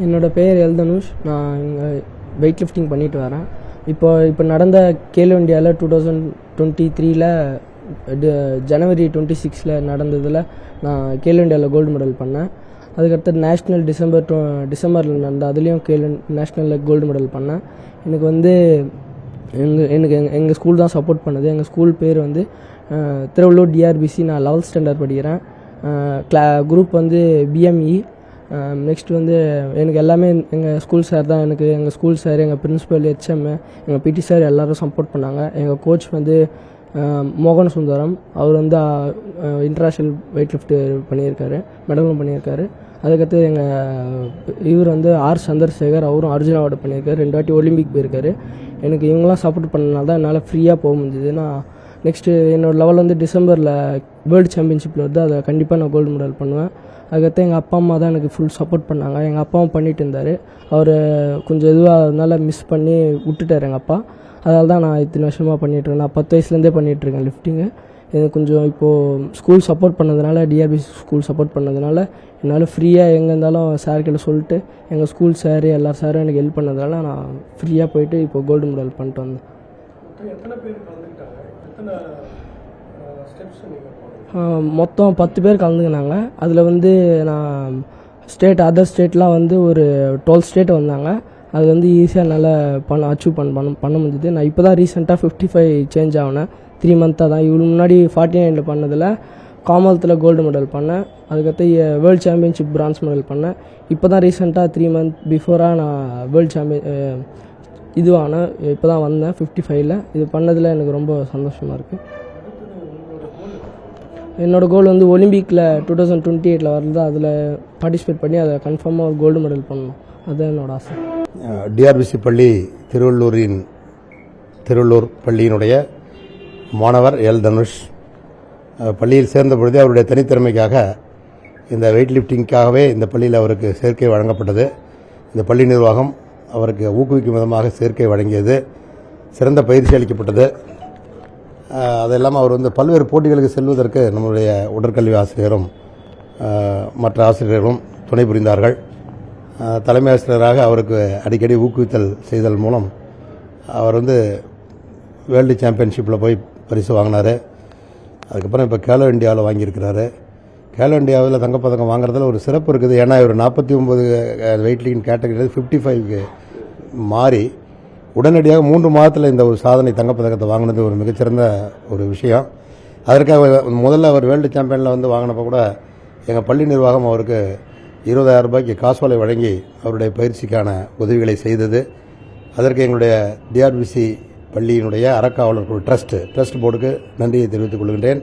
என்னோடய பேர் எல் தனுஷ். நான் இங்கே வெயிட் லிஃப்டிங் பண்ணிட்டு வரேன். இப்போ நடந்த கேலோ இண்டியாவில் 2023 ஜனவரி 26 நடந்ததில் நான் கேலோ இண்டியாவில் கோல்டு மெடல் பண்ணேன். அதுக்கடுத்து நேஷ்னல் டிசம்பரில் நடந்த அதுலேயும் நேஷ்னலில் கோல்டு மெடல் பண்ணேன். எனக்கு வந்து எங்கள் ஸ்கூல் தான் சப்போர்ட் பண்ணுது. எங்கள் ஸ்கூல் பேர் வந்து திருவள்ளூர் டிஆர்பிசி. நான் 11th ஸ்டாண்டர்ட் படிக்கிறேன். குரூப் வந்து பிஎம்இ. நெக்ஸ்ட் வந்து எனக்கு எல்லாமே எங்கள் ஸ்கூல் சார் தான். எங்கள் ஸ்கூல் சார், எங்கள் பிரின்ஸிபல், ஹெச்எம், எங்கள் பிடி சார் எல்லோரும் சப்போர்ட் பண்ணாங்க. எங்கள் கோச் வந்து மோகன் சுந்தரம். அவர் வந்து இன்டர்நேஷ்னல் வெயிட் லிஃப்ட் பண்ணியிருக்காரு, மெடலும் பண்ணியிருக்காரு. அதுக்கடுத்து இவர் வந்து ஆர் சந்திரசேகர். அவரும் அர்ஜுன் அவார்டு பண்ணியிருக்காரு. 2 வாட்டி ஒலிம்பிக் போயிருக்காரு. எனக்கு இவங்களாம் சப்போர்ட் பண்ணனால தான் என்னால் ஃப்ரீயாக போக முடிஞ்சுது. நான் நெக்ஸ்ட்டு என்னோடய லெவல் வந்து டிசம்பரில் வேர்ல்டு சாம்பியன்ஷிப்பில் வருது. அதை கண்டிப்பாக நான் கோல்டு மெடல் பண்ணுவேன். அதுக்கடுத்து எங்கள் அப்பா அம்மா தான் எனக்கு ஃபுல் சப்போர்ட் பண்ணாங்க. எங்கள் அப்பாவும் பண்ணிட்டு இருந்தார். அவர் கொஞ்சம் அதனால மிஸ் பண்ணி விட்டுட்டார் எங்கள் அப்பா. அதனால தான் நான் இத்தனை வருஷமாக பண்ணிகிட்ருக்கேன். நான் 10 வயசுலேருந்தே பண்ணிகிட்ருக்கேன் லிஃப்டிங்கு. எனக்கு கொஞ்சம் இப்போது ஸ்கூல் சப்போர்ட் பண்ணதுனால, டிஆர்பி ஸ்கூல் சப்போர்ட் பண்ணதுனால என்னால் ஃப்ரீயாக எங்கே இருந்தாலும் சார்கிட்ட சொல்லிட்டு எங்கள் ஸ்கூல் சார் எல்லா சாரும் எனக்கு ஹெல்ப் பண்ணதுனால நான் ஃப்ரீயாக போயிட்டு இப்போ கோல்டு மெடல் பண்ணிட்டு வந்தேன். மொத்தம் 10 பேர் கலந்துக்கினாங்க. அதில் வந்து நான் அதர் ஸ்டேட்லாம் வந்து ஒரு 12 ஸ்டேட் வந்தாங்க. அது வந்து ஈஸியாக நல்லா அச்சீவ் பண்ண முடிஞ்சுது. நான் இப்போ தான் ரீசெண்டாக 55 சேஞ்ச் ஆகினேன். 3 மந்த்தாக தான். இவ்வளோ முன்னாடி 49 பண்ணதில் காமன்வெல்த்தில் கோல்டு மெடல் பண்ணேன். அதுக்கடுத்து வேர்ல்டு சாம்பியன்ஷிப் பிரான்ஸ் மெடல் பண்ணேன். இப்போ தான் ரீசெண்டாக 3 மந்த் பிஃபோராக நான் வேர்ல்டு சாம்பியன் இதுவானேன். இப்போ தான் வந்தேன் 55ல். இது பண்ணதில் எனக்கு ரொம்ப சந்தோஷமாக இருக்குது. என்னோடய கோல் வந்து ஒலிம்பிக்கில் 2028 வருது. அதில் பார்ட்டிசிபேட் பண்ணி அதை கன்ஃபார்மாக ஒரு கோல்டு மெடல் பண்ணணும். அதுதான் என்னோடய ஆசை. டிஆர்பிசி பள்ளி திருவள்ளூர் பள்ளியினுடைய மாணவர் எல் தனுஷ். பள்ளியில் சேர்ந்த பொழுதே அவருடைய தனித்திறமைக்காக இந்த வெயிட் லிஃப்டிங்காகவே இந்த பள்ளியில் அவருக்கு சேர்க்கை வழங்கப்பட்டது. இந்த பள்ளி நிர்வாகம் அவருக்கு ஊக்குவிக்கும் விதமாக சேர்க்கை வழங்கியது. சிறந்த பயிற்சி அளிக்கப்பட்டது. அதெல்லாம் அவர் வந்து பல்வேறு போட்டிகளுக்கு செல்வதற்கு நம்முடைய உடற்கல்வி ஆசிரியரும் மற்ற ஆசிரியர்களும் துணை புரிந்தார்கள். தலைமை ஆசிரியராக அவருக்கு அடிக்கடி ஊக்குவித்தல் செய்தல் மூலம் அவர் வந்து வேர்ல்டு சாம்பியன்ஷிப்பில் போய் பரிசு வாங்கினார். அதுக்கப்புறம் இப்போ கேலோ இண்டியாவில் வாங்கியிருக்கிறாரு. கேலோ இண்டியாவில் தங்கப்பதக்கம் வாங்குறதுல ஒரு சிறப்பு இருக்குது. ஏன்னா இவர் 49 வெயிட் லிஃப்டிங் கேட்டகரியில் 55க்கு மாறி உடனடியாக 3 மாதத்தில் இந்த ஒரு சாதனை தங்கப்பதக்கத்தை வாங்கினது ஒரு மிகச்சிறந்த ஒரு விஷயம். அதற்காக முதல்ல அவர் வேர்ல்டு சாம்பியனில் வந்து வாங்கினப்போ கூட எங்கள் பள்ளி நிர்வாகம் அவருக்கு 20,000 ரூபாய்க்கு காசோலை வழங்கி அவருடைய பயிற்சிக்கான உதவிகளை செய்தது. அதற்கு எங்களுடைய டிஆர்பிசி பள்ளியினுடைய அறக்காவலர்கள் ட்ரஸ்ட் போர்டுக்கு நன்றியை தெரிவித்துக் கொள்கின்றேன்.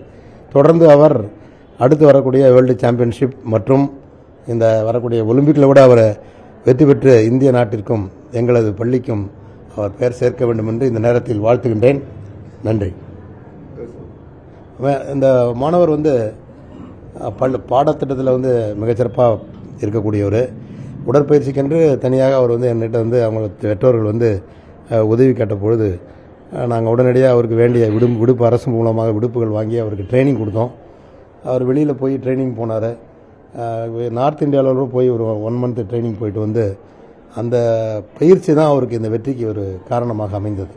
தொடர்ந்து அவர் அடுத்து வரக்கூடிய வேர்ல்டு சாம்பியன்ஷிப் மற்றும் இந்த வரக்கூடிய ஒலிம்பிக்கில் கூட அவர் வெற்றி பெற்று இந்திய நாட்டிற்கும் எங்களது பள்ளிக்கும் அவர் பெயர் சேர்க்க வேண்டும் என்று இந்த நேரத்தில் வாழ்த்துகின்றேன். நன்றி. இந்த மாணவர் வந்து பாடத்திட்டத்தில் வந்து மிகச்சிறப்பாக இருக்கக்கூடியவர். உடற்பயிற்சிக்கென்று தனியாக அவர் வந்து என்கிட்ட வந்து அவங்க பெற்றோர்கள் வந்து உதவி கேட்ட பொழுது நாங்கள் உடனடியாக அவருக்கு வேண்டிய விடுப்பு அரசு மூலமாக விடுப்புகள் வாங்கி அவருக்கு ட்ரைனிங் கொடுத்தோம். அவர் வெளியில் போய் ட்ரைனிங் போனார். நார்த் இந்தியாவில் போய் ஒரு 1 மந்த் ட்ரைனிங் போயிட்டு வந்து அந்த பயிற்சி தான் அவருக்கு இந்த வெற்றிக்கு ஒரு காரணமாக அமைந்தது.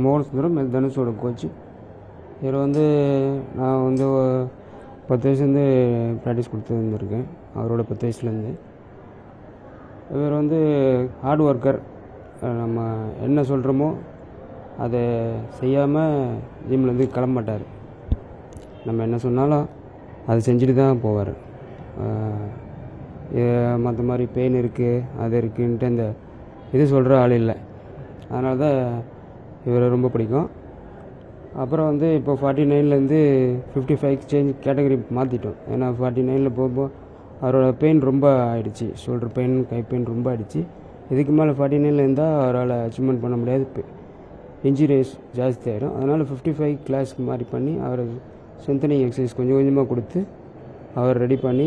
மோகன் சுந்தரம் தனுஷோட கோச்சு. இவர் வந்து நான் வந்து 10 வயசுலேருந்து ப்ராக்டிஸ் கொடுத்து வந்துருக்கேன். அவரோட 10 வயசுலேருந்து. இவர் வந்து ஹார்ட் ஒர்க்கர். நம்ம என்ன சொல்கிறோமோ அதை செய்யாமல் ஜிம்லேருந்து கிளம்ப மாட்டார். நம்ம என்ன சொன்னாலும் அதை செஞ்சுட்டு தான் போவார். மற்ற மாதிரி பெயின் இருக்குது அது இருக்குன்ட்டு இந்த இது சொல்கிற ஆள் இல்லை. அதனால தான் இவரை ரொம்ப பிடிக்கும். அப்புறம் வந்து இப்போ 49லேருந்து 55 சேஞ்ச் கேட்டகரி மாற்றிட்டோம். ஏன்னா 49ல் போகும்போது அவரோட பெயின் ரொம்ப ஆகிடுச்சு. ஷோல்டர் பெயின், கை பெயின் ரொம்ப ஆகிடுச்சு. இதுக்கு மேலே 49ல் இருந்தால் அவரால் அச்சீவ்மெண்ட் பண்ண முடியாது. இன்ஜுரிஸ் ஜாஸ்தி ஆகிடும். அதனால் 55 கிளாஸ்க்கு மாதிரி பண்ணி அவர் ஸ்ட்ரென்தனிங் எக்ஸசைஸ் கொஞ்சம் கொஞ்சமாக கொடுத்து அவர் ரெடி பண்ணி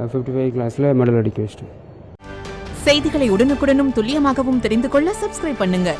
55 கிளாஸில் மெடல் அடிக்க வச்சிட்டோம். செய்திகளை உடனுக்குடனும் துல்லியமாகவும் தெரிந்து கொள்ள சப்ஸ்கிரைப் பண்ணுங்கள்.